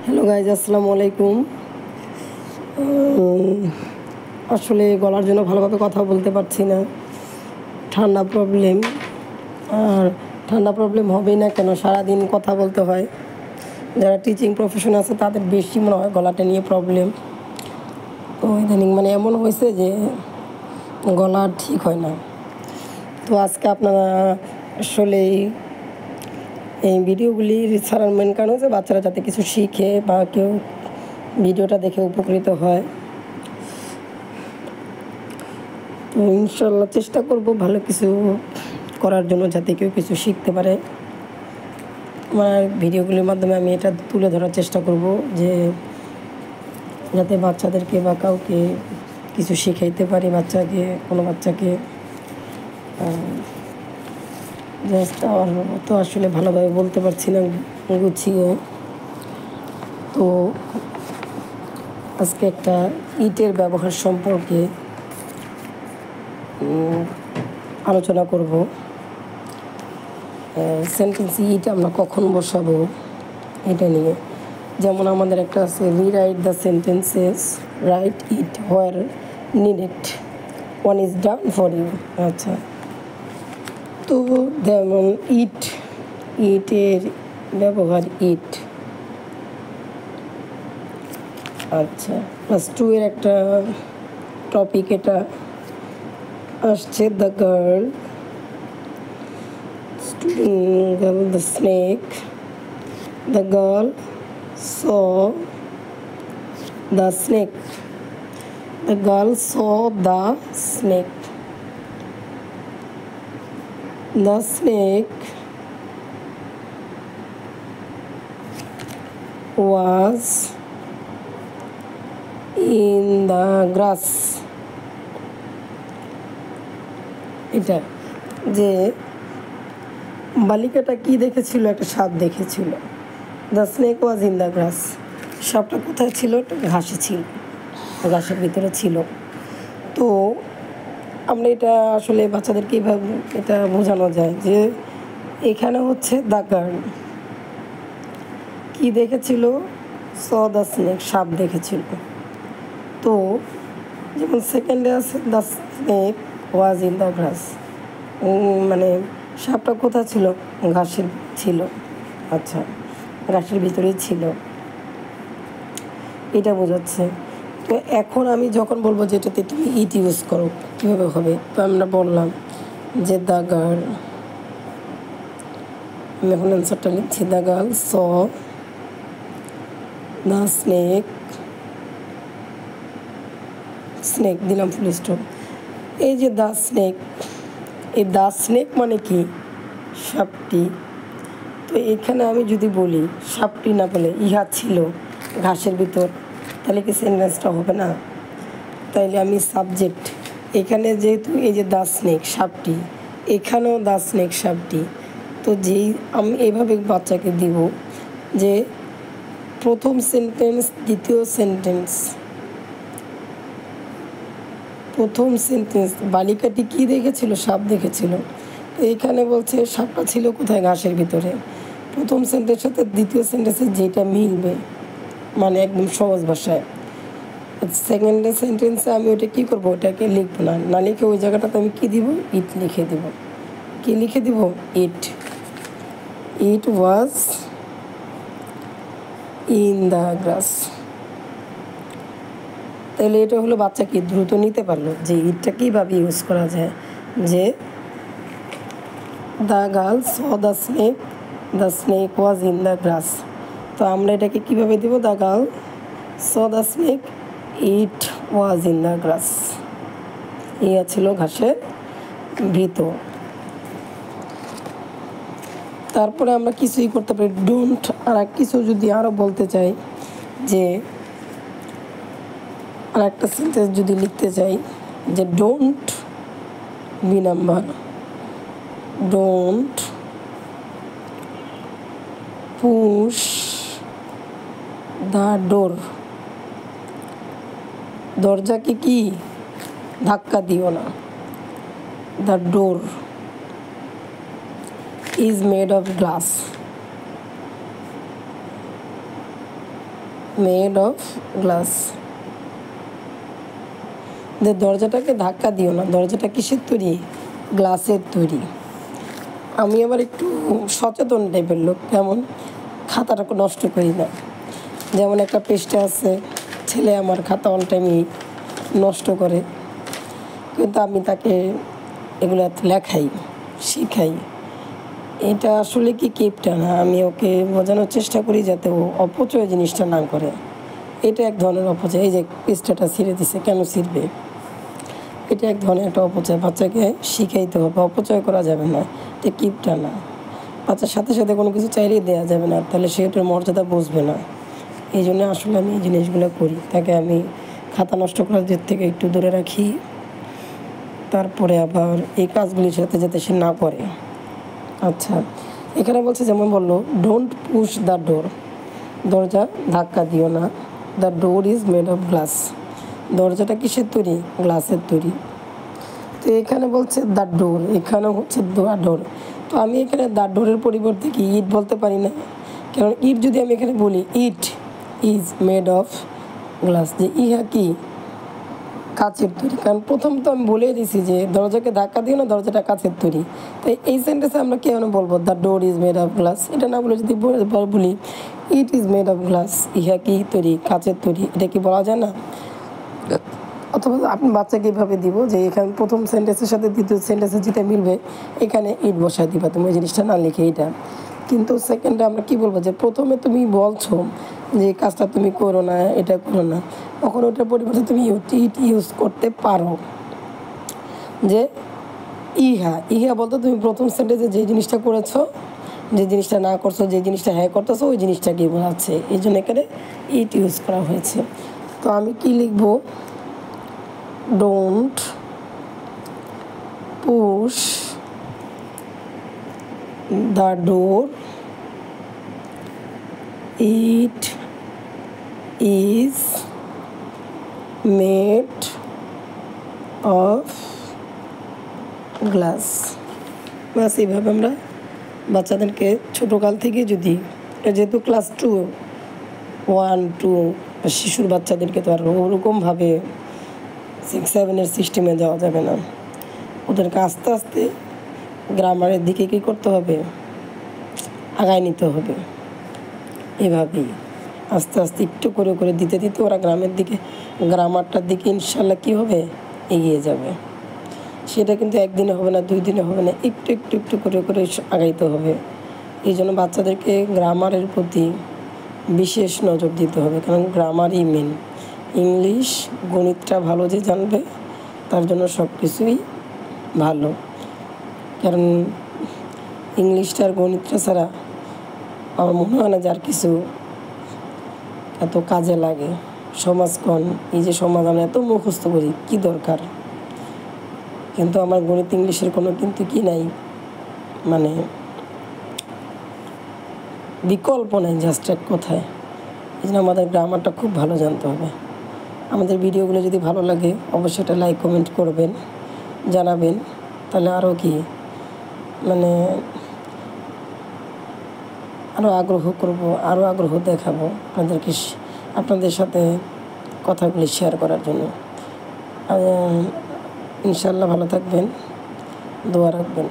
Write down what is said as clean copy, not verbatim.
Hello guys, আসসালামু আলাইকুম। আসলে গলার জন্য ভালোভাবে কথা বলতে পারছি না, ঠান্ডা প্রবলেম। আর ঠান্ডা প্রবলেম হবেই না কেন, সারাদিন কথা বলতে হয়। যারা টিচিং প্রফেশন আছে তাদের বেশি মনে হয় গলাটা নিয়ে প্রবলেম। তো ইদানিং এমন হয়েছে যে গলা ঠিক হয় না। তো আজকে আপনারা আসলে এই ভিডিওগুলি ছাড়ার মেন কারণ হচ্ছে বাচ্চারা যাতে কিছু শিখে বা কেউ ভিডিওটা দেখে উপকৃত হয়। তো ইনশাল্লাহ চেষ্টা করব ভালো কিছু করার জন্য, যাতে কেউ কিছু শিখতে পারে। আমার ভিডিওগুলির মাধ্যমে আমি এটা তুলে ধরার চেষ্টা করব যে যাতে বাচ্চাদেরকে বা কাউকে কিছু শিখাইতে পারি, কোনো বাচ্চাকে। জাস্ট আর তো আসলে ভালোভাবে বলতে পারছি না গুছিয়ে। তো আজকে একটা ইটের ব্যবহার সম্পর্কে আলোচনা করব। সেন্টেন্স ইট আমরা কখন বসাবো এটা নিয়ে। যেমন আমাদের একটা আছে, rewrite the sentences, write it where needed, one is done for you. আচ্ছা, তো যেমন ইটের ব্যবহার ইট। আচ্ছা, ক্লাস 2 এর একটা টপিক এটা আসছে, the girl, the snake. The girl saw the snake. The girl saw the snake. The snake was in the grass. এটা যে বালিকাটা কি দেখেছিল? একটা সাপ দেখেছিল। The snake was in the গ্রাস। সাপটা কোথায় ছিল? ঘাসে ছিল, ঘাসের ভিতরে ছিল। তো আমরা এটা আসলে বাচ্চাদেরকে এইভাবে এটা বোঝানো যায় যে এখানে হচ্ছে দ্য গার্ল কি দেখেছিল? স দ্য স্নেক, সাপ দেখেছিল। তো যেমন সেকেন্ডে আছে, the snake was in the গ্রাস, সাপটা কোথায় ছিল? ঘাসের ছিল। আচ্ছা, ঘাসের ভিতরেই ছিল, এটা বোঝাচ্ছে। তো এখন আমি যখন বলবো যে এটাতে তুমি ইট ইউজ করো, কীভাবে হবে? তো আমরা বললাম যে দ্য গার্ল, আমি এখন অ্যান্সারটা লিখছি, the girl saw the snake দিলাম ফুল স্টপ। এই যে দ্য স্নেক, এই দ্য স্নেক মানে কি? সাপটি। তো এখানে আমি যদি বলি সাপটি না বলে ইহা ছিল ঘাসের ভিতর, তাহলে কি সেন্টেন্সটা হবে না? তাইলে আমি সাবজেক্ট এখানে, যেহেতু এই যে দ্য স্নেক সাপটি, এখানেও দ্য স্নেক সাপটি। তো যেই আমি এইভাবে বাচ্চাকে দিব যে প্রথম সেন্টেন্স, দ্বিতীয় সেন্টেন্স, প্রথম সেন্টেন্স বালিকাটি কি দেখেছিল? সাপ দেখেছিল। তো এখানে বলছে সাপটা ছিল কোথায়? ঘাসের ভিতরে। প্রথম সেন্টেন্সের সাথে দ্বিতীয় সেন্টেন্সে যেটা মিলবে, একদম সহজ ভাষায়। সেকেন্ড সেন্টেন্সে আমি ওটা কী করবো? ওটাকে লিখবো না লিখে ওই জায়গাটাতে আমি কী দিব? ইট লিখে দিব। কি লিখে দিব? ইট ওয়াজ ইন দ্য গ্রাস। তাহলে এটা হলো বাচ্চা কি দ্রুত নিতে পারলো যে ইটটা কীভাবে ইউজ করা যায়। যে the girl saw the snake was in the grass. তো আমরা এটাকে কীভাবে দিব? The girl saw the snake, it was in the grass. Yeah ছিল ঘাসের ভিতর। তারপরে আমরা কিছুই করতে পারি, ডোন্ট। আর কিছু যদি আরও বলতে চাই, যে আর একটা সেন্টেন্স যদি লিখতে চাই যে don't be number, don't push the door. দরজাকে কি ধাক্কা দিও না। The door is made of glass. Made of glass. যে দরজাটাকে ধাক্কা দিও না, দরজাটা কিসের তৈরি? গ্লাসের তৈরি। আমি আবার একটু সচেতন টাইপের লোক, কেমন খাতাটা নষ্ট করি না। যেমন একটা পৃষ্ঠা আছে, ছেলে আমার খাতা অল টাইমই নষ্ট করে, কিন্তু আমি তাকে এগুলো লেখাই, শিখাই। এটা আসলে কি কিপটা না, আমি ওকে বোঝানোর চেষ্টা করি যাতে ও অপচয় জিনিসটা না করে। এটা এক ধরনের অপচয়। এই যে পৃষ্ঠাটা ছিঁড়ে দিছে, কেন ছিঁড়বে? এটা এক ধরনের একটা অপচয়। বাচ্চাকে শিখাইতে হবে, অপচয় করা যাবে না, এটা কিপটা না। বাচ্চার সাথে সাথে কোনো কিছু চাইলেই দেওয়া যাবে না, তাহলে সে এটার মর্যাদা বুঝবে না। এই জন্য আসলে আমি এই জিনিসগুলো করি, তাকে আমি খাতা নষ্ট করার দিক থেকে একটু দূরে রাখি। তারপরে আবার এই কাজগুলির সাথে যাতে সে না করে। আচ্ছা, এখানে বলছে, যেমন বললো, ডোন্ট পুশ দ্য ডোর, দরজা ধাক্কা দিও না। The door is made of glass, দরজাটা কিসের তৈরি? গ্লাসের তৈরি। তো এখানে বলছে দ্য ডোর, এখানে হচ্ছে দ্য ডোর। তো আমি এখানে দ্য ডোরের পরিবর্তে কি ইট বলতে পারি না? কারণ ইট যদি আমি এখানে বলি, ইট ইজ মেড অফ গ্লাস, যে ইহা কি? কাচের তৈরি। কারণ প্রথম তো আমি বলে দিয়েছি যে দরজাকে ধাক্কা দিও না, দরজাটা কাচের তৈরি। তাই এই সেন্টেন্সে আমরা কেন বলবো the door is made of glass? এটা না বলে যদি বলি ইট ইজ মেড অফ গ্লাস, ইহা কি তৈরি? কাচের তৈরি। এটা কি বলা যায় না? অথবা আপনি বাচ্চাকে এইভাবে দিব যে এখানে প্রথম সেন্টেন্সের সাথে দ্বিতীয় সেন্টেন্সে যেটা মিলবে এখানে ইট বসায় দিবা, তুমি ওই জিনিসটা না লিখে এটা। কিন্তু সেকেন্ডে আমরা কি বলবো, যে প্রথমে তুমি বলছো যে কাজটা তুমি করো না, এটা করো না, তখন ওটার পরিবর্তে তুমি ইট ইউজ করতে পারো। যে ইহা, ইহা বলতে তুমি প্রথম সেন্টেন্সে যে জিনিসটা করেছো, যে জিনিসটা না করছো, যে জিনিসটা হ্যাঁ করতেছো, ওই জিনিসটাকে বোঝাচ্ছে। এই জন্য এখানে ইট ইউজ করা হয়েছে। তো আমি কি লিখবো? Don't push the door, it is made of glass. বাস এইভাবে আমরা বাচ্চাদেরকে ছোটোকাল থেকে, যদি যেহেতু ক্লাস 2, 1, 2 শিশুর বাচ্চাদেরকে তো আর ওরকমভাবে 6, 7 সিস্টেমে যাওয়া যাবে না। ওদেরকে আস্তে আস্তে গ্রামারের দিকে কী করতে হবে? আগায় নিতে হবে। এভাবেই আস্তে আস্তে একটু করে করে দিতে দিতে ওরা গ্রামারটার দিকে ইনশাল্লাহ কী হবে? এগিয়ে যাবে। সেটা কিন্তু একদিনে হবে না, 2 দিনে হবে না, একটু একটু একটু করে করে আগাইতে হবে। এই জন্য বাচ্চাদেরকে গ্রামারের প্রতি বিশেষ নজর দিতে হবে, কারণ গ্রামারই মেন। ইংলিশ গণিতটা ভালো যে জানবে তার জন্য সব কিছুই ভালো। কারণ ইংলিশটা আর গণিতটা ছাড়া আমার মনে হয় না যার কিছু এত কাজে লাগে। সমাজক্ষণ, এই যে সমাজ আমরা এত মুখস্থ করি, কি দরকার? কিন্তু আমার গণিত ইংলিশের কোনো কিন্তু কি নাই, মানে বিকল্প নাই, জাস্ট এক কথায়। এই জন্য আমাদের গ্রামারটা খুব ভালো জানতে হবে। আমাদের ভিডিওগুলো যদি ভালো লাগে অবশ্যই এটা লাইক কমেন্ট করবেন, জানাবেন, তাহলে আরও কি মানে আরও আগ্রহ করব, আরও আগ্রহ দেখাবো আপনাদেরকে, আপনাদের সাথে কথাগুলি শেয়ার করার জন্য। ইনশাল্লাহ ভালো থাকবেন, দোয়া রাখবেন।